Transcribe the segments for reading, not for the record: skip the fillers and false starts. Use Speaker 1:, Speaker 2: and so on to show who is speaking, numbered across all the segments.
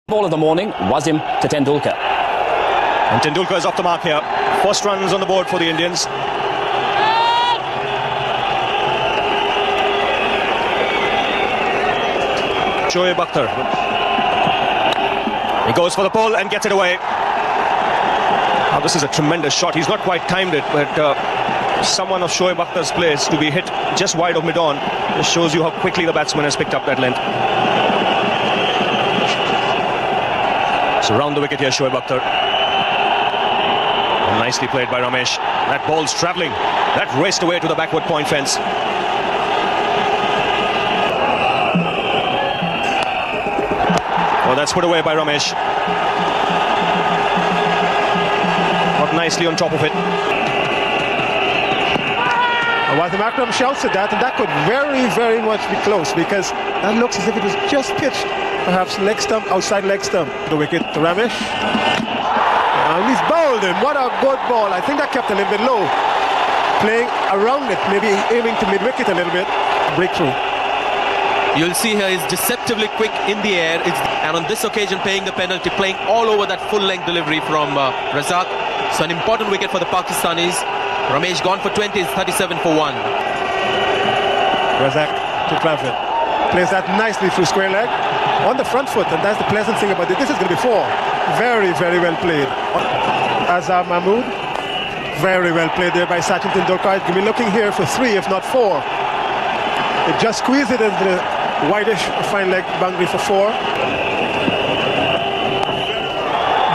Speaker 1: Ball of the morning, Wasim to Tendulkar.
Speaker 2: And Tendulkar is off the mark here. First runs on the board for the Indians. Shoaib Akhtar. He goes for the pole and gets it away. Now this is a tremendous shot. He's not quite timed it, but someone of Shoaib Akhtar's place to be hit just wide of mid-on just shows you how quickly the batsman has picked up that length. So round the wicket here, Shoaib Akhtar. Nicely played by Ramesh. That ball's travelling. That raced away to the backward point fence. Oh, that's put away by Ramesh. Got nicely on top of it.
Speaker 3: Wasim Akram shouts at that, and that could very, very much be close, because that looks as if it was just pitched. Perhaps leg stump, outside leg stump. The wicket to Ramesh. And he's bowled him. What a good ball. I think that kept a little bit low. Playing around it, maybe aiming to mid-wicket a little bit. Breakthrough.
Speaker 4: You'll see here he's deceptively quick in the air, and on this occasion paying the penalty, playing all over that full-length delivery from Razak. So an important wicket for the Pakistanis. Ramesh gone for 20, it's 37 for 1.
Speaker 3: Razak to Trafford. Plays that nicely through square leg. On the front foot, and that's the pleasant thing about it. This is going to be 4. Very, very well played. Azhar Mahmood. Very well played there by Sachin Tendulkar. We'll be looking here for 3, if not 4. They just squeeze it into the wideish fine leg boundary for 4.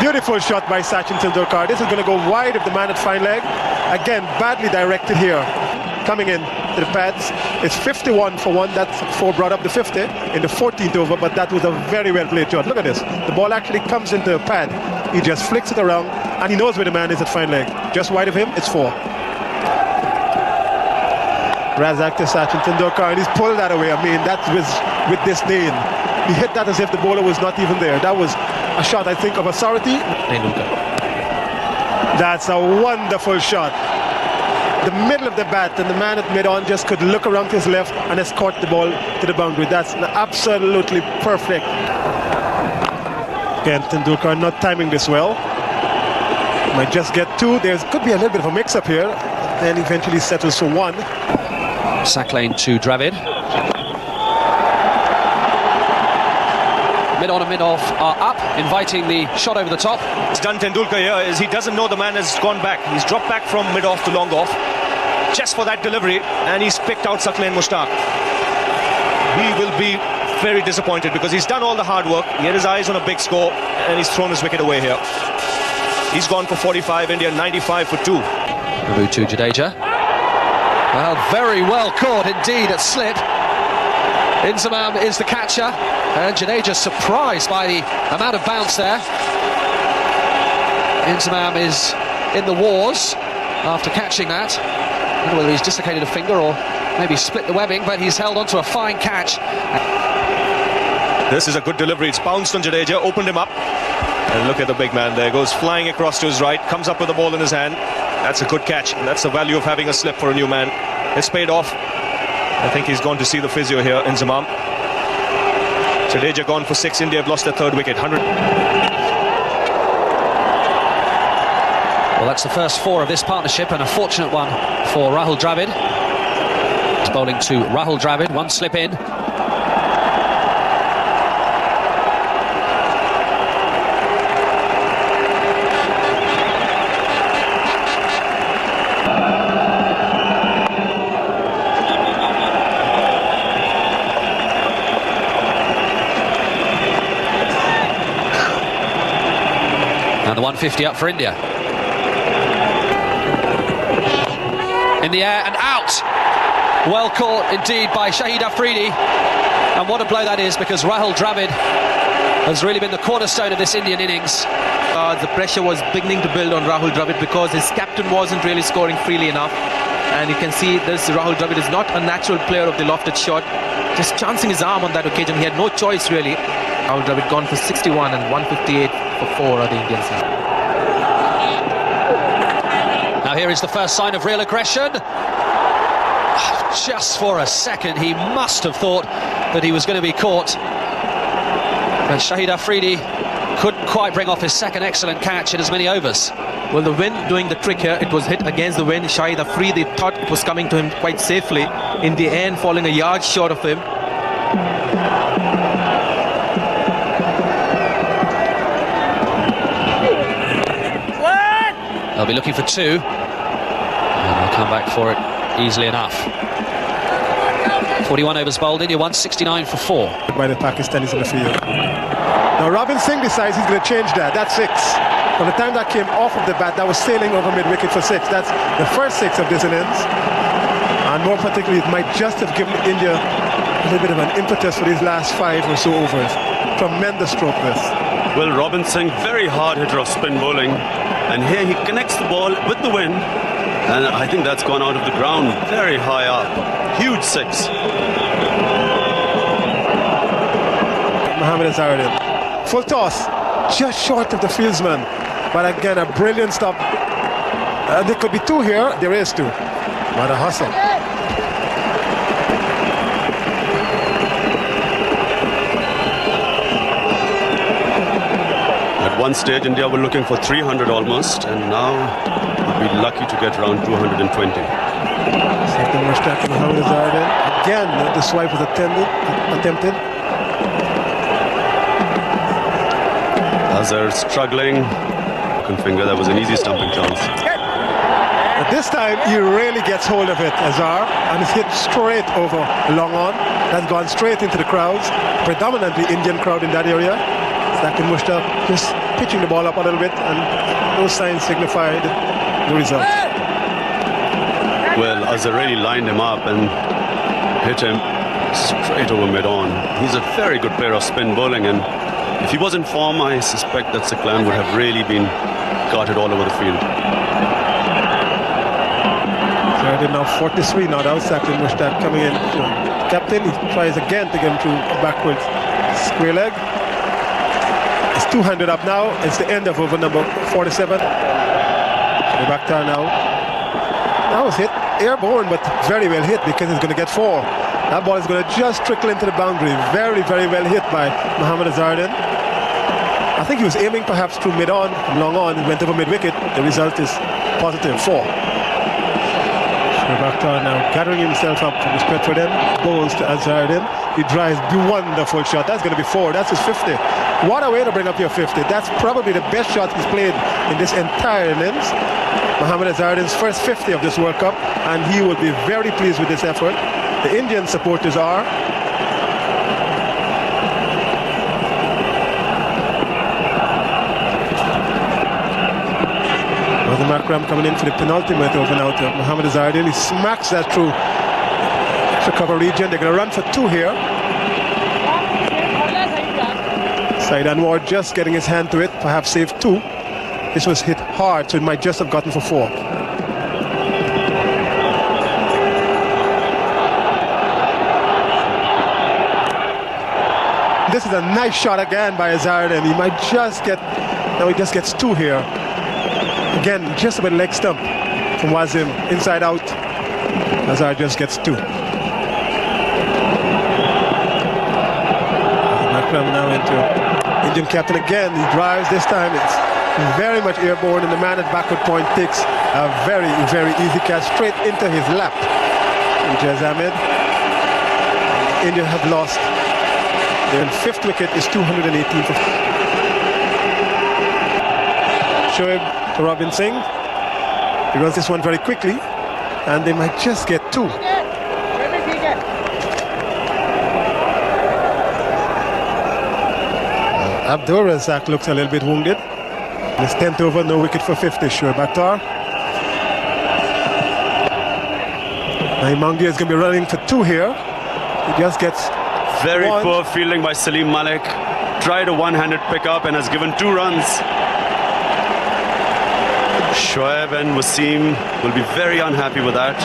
Speaker 3: Beautiful shot by Sachin Tendulkar. This is going to go wide of the man at fine leg. Again, badly directed here. Coming in to the pads. It's 51 for 1. That's 4 brought up the 50 in the 14th over, but that was a very well played shot. Look at this. The ball actually comes into a pad. He just flicks it around, and he knows where the man is at fine leg. Just wide of him, it's 4. Razak to Sachin Tendulkar, and he's pulled that away. I mean, that was with disdain. He hit that as if the bowler was not even there. That was a shot, I think, of authority. That's a wonderful shot. The middle of the bat, and the man at mid-on just could look around to his left and escort the ball to the boundary. That's absolutely perfect. Again, Tendulkar not timing this well. Might just get 2. There could be a little bit of a mix-up here. Then eventually settles for 1.
Speaker 5: Sack lane to Dravid. Mid-on and mid-off are up, inviting the shot over the top.
Speaker 2: What's done Tendulkar here is he doesn't know the man has gone back. He's dropped back from mid-off to long-off just for that delivery, and he's picked out Saqlain Mushtaq. He will be very disappointed because he's done all the hard work. He had his eyes on a big score, and he's thrown his wicket away here. He's gone for 45, India 95 for 2.
Speaker 5: Mahmood to Jadeja. Well, very well caught indeed at slip. Inzamam is the catcher, and Jadeja surprised by the amount of bounce there. Inzamam is in the wars after catching that. I don't know whether he's dislocated a finger or maybe split the webbing, but he's held onto a fine catch.
Speaker 2: This is a good delivery. It's bounced on Jadeja, opened him up. And look at the big man there. Goes flying across to his right, comes up with the ball in his hand. That's a good catch, and that's the value of having a slip for a new man. It's paid off. I think he's gone to see the physio here, Inzamam. Jadeja gone for 6. India have lost their 3rd wicket. 100.
Speaker 5: Well, that's the first 4 of this partnership, and a fortunate one for Rahul Dravid. It's bowling to Rahul Dravid. 1 slip in. And the 150 up for India. In the air and out. Well caught indeed by Shahid Afridi. And what a blow that is, because Rahul Dravid has really been the cornerstone of this Indian innings.
Speaker 4: The pressure was beginning to build on Rahul Dravid because his captain wasn't really scoring freely enough. And you can see this Rahul Dravid is not a natural player of the lofted shot. Just chancing his arm on that occasion. He had no choice really. Rahul Dravid gone for 61 and 158 for 4 are the Indians.
Speaker 5: Now here is the first sign of real aggression. Just for a second he must have thought that he was going to be caught. And Shahid Afridi couldn't quite bring off his second excellent catch in as many overs.
Speaker 4: Well, the wind doing the trick here. It was hit against the wind. Shahid Afridi thought it was coming to him quite safely. In the end, falling a yard short of him.
Speaker 5: They'll be looking for two, and they'll come back for it easily enough. 41 overs bowled, India won 69 for 4.
Speaker 3: By the Pakistanis in the field. Now Robin Singh decides he's going to change that. That's 6. From the time that came off of the bat, that was sailing over mid-wicket for 6. That's the first 6 of this innings. And more particularly, it might just have given India a little bit of an impetus for these last 5 or so overs. Tremendous stroke this.
Speaker 6: Well, Robin Singh, very hard hitter of spin bowling. And here he connects the ball with the wind. And I think that's gone out of the ground very high up. Huge 6.
Speaker 3: Mohammad Azharuddin. Full toss. Just short of the fieldsman. But again, a brilliant stop. There could be 2 here. There is 2. What a hustle.
Speaker 6: At one stage, India were looking for 300 almost. And now would be lucky to get around 220.
Speaker 3: Second Mushtaq and Mohammad Azharuddin. Again, the swipe was attempted.
Speaker 6: Azhar struggling. Broken finger, that was an easy stumping chance.
Speaker 3: But this time he really gets hold of it, Azhar, and it's hit straight over long on. That's gone straight into the crowds, predominantly Indian crowd in that area. Zakir Mushtaq just pitching the ball up a little bit, and those signs signified the result.
Speaker 6: Well, Azhar really lined him up and hit him straight over mid-on. He's a very good player of spin bowling, and if he was in form, I suspect that Siklan would have really been guarded all over the field.
Speaker 3: Azharuddin now 43 not out. Zakir Mushtaq coming in. Captain, he tries again to get him through backwards. Square leg. It's 200 up now. It's the end of over number 47. Bakhtar now. That was hit airborne, but very well hit because it's going to get 4. That ball is going to just trickle into the boundary. Very, very well hit by Mohammad Azharuddin. I think he was aiming perhaps through mid-on, long on, went over mid-wicket. The result is positive, 4. Bakhtar now gathering himself up from respect for them. Bowls to Azharuddin. He drives the wonderful shot. That's going to be 4. That's his 50. What a way to bring up your 50. That's probably the best shot he's played in this entire innings. Mohammad Azharuddin's first 50 of this World Cup, and he will be very pleased with this effort. The Indian supporters are. Wasim Akram coming in for the penultimate over now to Mohammad Azharuddin. He smacks that through extra cover region. They're going to run for 2 here. Saeed Anwar just getting his hand to it, perhaps saved 2. This was hit hard, so it might just have gotten for 4. This is a nice shot again by Azharuddin. He might just get, no, he just gets 2 here. Again, just about leg stump from Wasim, inside out. Azhar just gets 2. Akram now into Indian captain again. He drives this time. It's very much airborne, and the man at backward point takes a very, very easy catch straight into his lap. Ijaz Ahmed. India have lost. Their 5th wicket is 218 for Shoaib to Robin Singh. He runs this one very quickly, and they might just get 2. Abdur Razak looks a little bit wounded. It's 10th over, no wicket for 50. Shoaib Akhtar. Mangia is going to be running for 2 here. He just gets
Speaker 6: very
Speaker 3: 1.
Speaker 6: Poor fielding by Salim Malik. Tried a one-handed pickup and has given 2 runs. Shoaib and Wasim will be very unhappy with that.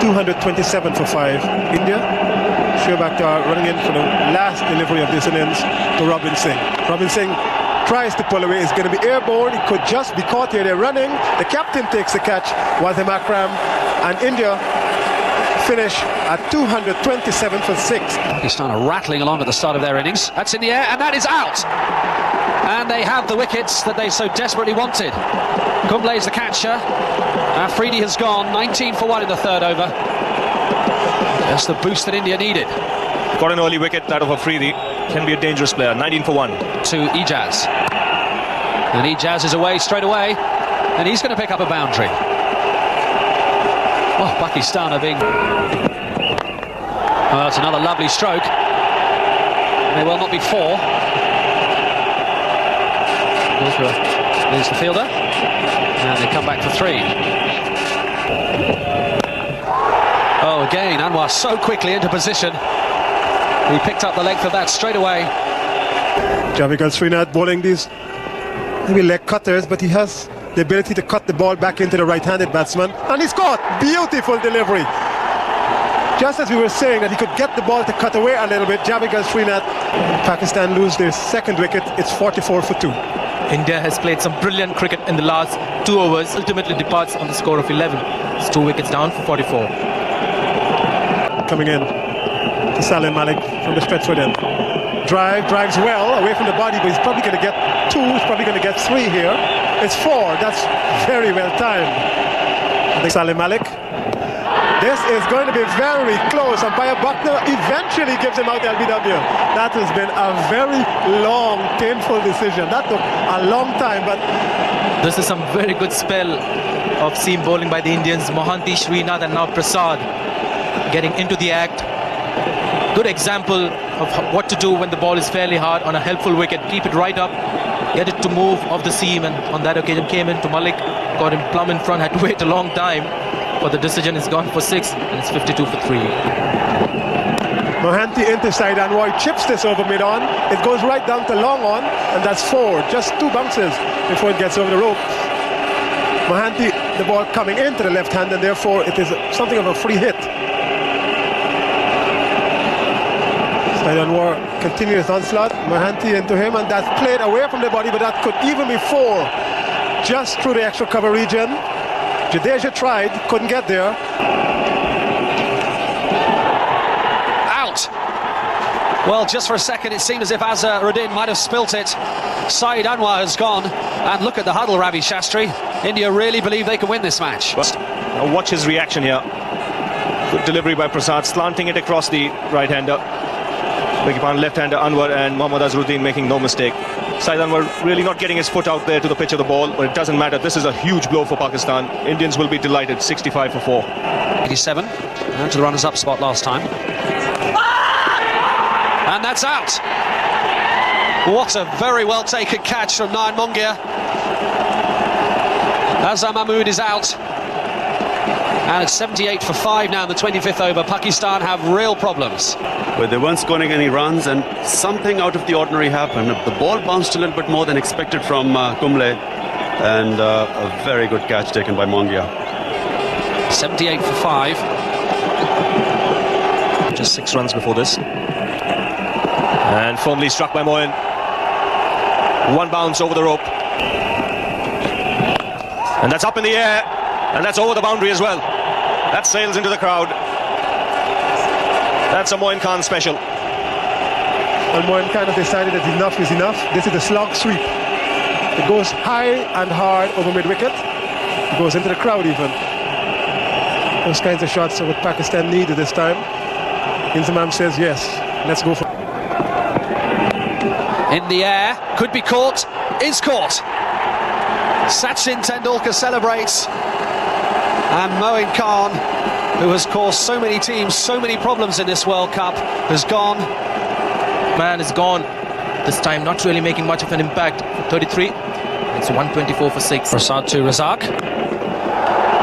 Speaker 3: 227 for 5. India. Shoaib Akhtar running in for the last delivery of this innings to Robin Singh. Robin Singh tries to pull away. It's going to be airborne. It could just be caught here. They're running. The captain takes the catch. Wasim Akram, and India finish at 227 for 6.
Speaker 5: Pakistan are rattling along at the start of their innings. That's in the air, and that is out. And they have the wickets that they so desperately wanted. Kumble is the catcher. Afridi has gone 19 for 1 in the third over. That's the boost that India needed.
Speaker 2: Got an early wicket out of Afridi. Can be a dangerous player. 19 for 1.
Speaker 5: To Ijaz. And Ijaz is away straight away. And he's going to pick up a boundary. Oh, Pakistan are being... Oh, that's another lovely stroke. May well not be 4. There's the fielder. And they come back for 3. Oh, again, Anwar so quickly into position. He picked up the length of that straight away.
Speaker 3: Javigal Srinath bowling these maybe leg cutters, but he has the ability to cut the ball back into the right-handed batsman. And he's caught! Beautiful delivery. Just as we were saying that he could get the ball to cut away a little bit, Javigal Srinath. Pakistan lose their second wicket. It's 44 for 2.
Speaker 4: India has played some brilliant cricket in the last 2 overs, ultimately departs on the score of 11. It's 2 wickets down for 44.
Speaker 3: Coming in to Salim Malik from the Stretford end. Drives well away from the body, but he's probably going to get 2, he's probably going to get 3 here. It's 4, that's very well timed. Salim Malik. This is going to be very close. Umpire Buckner eventually gives him out the LBW. That has been a very long, painful decision. That took a long time, but...
Speaker 4: This is some very good spell of seam bowling by the Indians. Mohanty, Srinath and now Prasad getting into the act. Good example of what to do when the ball is fairly hard on a helpful wicket. Keep it right up, get it to move off the seam, and on that occasion came into Malik, got him plumb in front, had to wait a long time, but the decision is gone for 6 and it's 52 for 3.
Speaker 3: Mohanty into side Anwar chips this over mid-on. It goes right down to long on, and that's 4. Just 2 bounces before it gets over the rope. Mohanty, the ball coming into the left hand, and therefore it is something of a free hit. Side Anwar continues onslaught. Mohanty into him, and that's played away from the body, but that could even be 4. Just through the extra cover region. Jadeja tried, couldn't get there.
Speaker 5: Out. Well, just for a second, it seemed as if Azharuddin might have spilt it. Saeed Anwar has gone. And look at the huddle, Ravi Shastri. India really believe they can win this match.
Speaker 2: Now watch his reaction here. Good delivery by Prasad, slanting it across the right-hander. Left-hander Anwar, and Mohammad Azharuddin making no mistake. Saeed Anwar really not getting his foot out there to the pitch of the ball, but it doesn't matter. This is a huge blow for Pakistan. Indians will be delighted. 65 for 4.
Speaker 5: 87, down to the runners-up spot last time. And that's out. What a very well taken catch from Nayan Mongia. Azhar Mahmood is out. And it's 78 for 5 now in the 25th over. Pakistan have real problems.
Speaker 6: But they weren't scoring any runs, and something out of the ordinary happened. The ball bounced a little bit more than expected from Kumble, and a very good catch taken by Mongia.
Speaker 5: 78 for 5.
Speaker 2: Just 6 runs before this. And firmly struck by Moin. 1 bounce over the rope. And that's up in the air. And that's over the boundary as well. That sails into the crowd. That's a Moin Khan special.
Speaker 3: And Moin Khan has decided that enough is enough. This is the slog sweep. It goes high and hard over mid-wicket. It goes into the crowd even. Those kinds of shots are what Pakistan needed this time. Inzamam says yes, let's go for it.
Speaker 5: In the air, could be caught, is caught. Sachin Tendulkar celebrates. And Moin Khan, who has caused so many teams so many problems in this World Cup, has gone.
Speaker 4: Man is gone. This time not really making much of an impact. 33. It's 124 for 6.
Speaker 5: Prasad to Razak.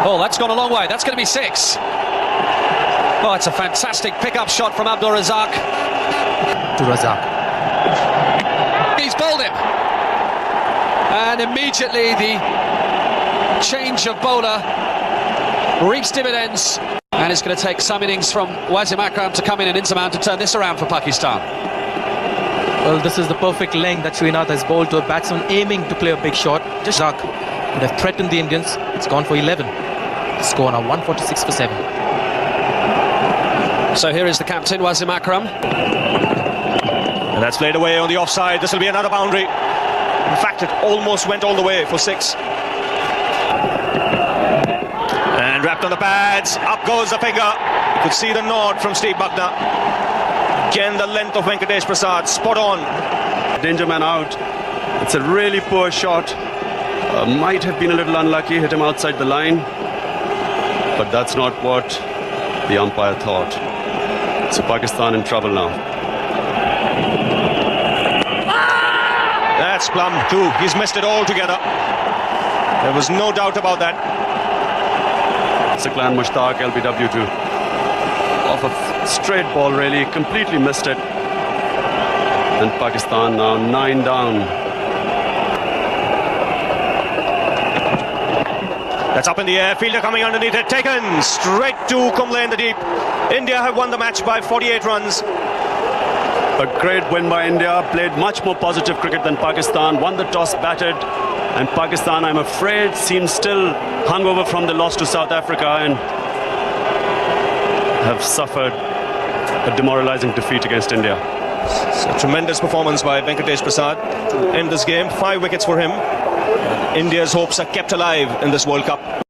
Speaker 5: Oh, that's gone a long way. That's going to be 6. Oh, it's a fantastic pick-up shot from Abdul Razak.
Speaker 4: To Razak.
Speaker 5: He's bowled him. And immediately the change of bowler reaps dividends, and it's going to take some innings from Wasim Akram to come in and Inzamam to turn this around for Pakistan.
Speaker 4: Well, this is the perfect length that Srinath has bowled to a batsman aiming to play a big shot. Just Razak would have threatened the Indians. It's gone for 11. The score now 146 for 7.
Speaker 5: So here is the captain, Wasim Akram.
Speaker 2: And that's played away on the offside. This will be another boundary. In fact, it almost went all the way for 6. And wrapped on the pads. Up goes the finger. You could see the nod from Steve Buckner. Again, the length of Venkatesh Prasad. Spot on.
Speaker 6: Danger man out. It's a really poor shot. Might have been a little unlucky, hit him outside the line. But that's not what the umpire thought. So Pakistan in trouble now.
Speaker 2: That's plumb too. He's missed it altogether. There was no doubt about that.
Speaker 6: Saqlain Mushtaq, LBW too. Off a straight ball, really, completely missed it. And Pakistan now 9 down.
Speaker 2: That's up in the air. Fielder coming underneath it. Taken straight to Kumble in the deep. India have won the match by 48 runs.
Speaker 6: A great win by India. Played much more positive cricket than Pakistan. Won the toss, batted. And Pakistan, I'm afraid, seems still hungover from the loss to South Africa and have suffered a demoralizing defeat against India.
Speaker 2: It's a tremendous performance by Venkatesh Prasad to end this game. 5 wickets for him. India's hopes are kept alive in this World Cup.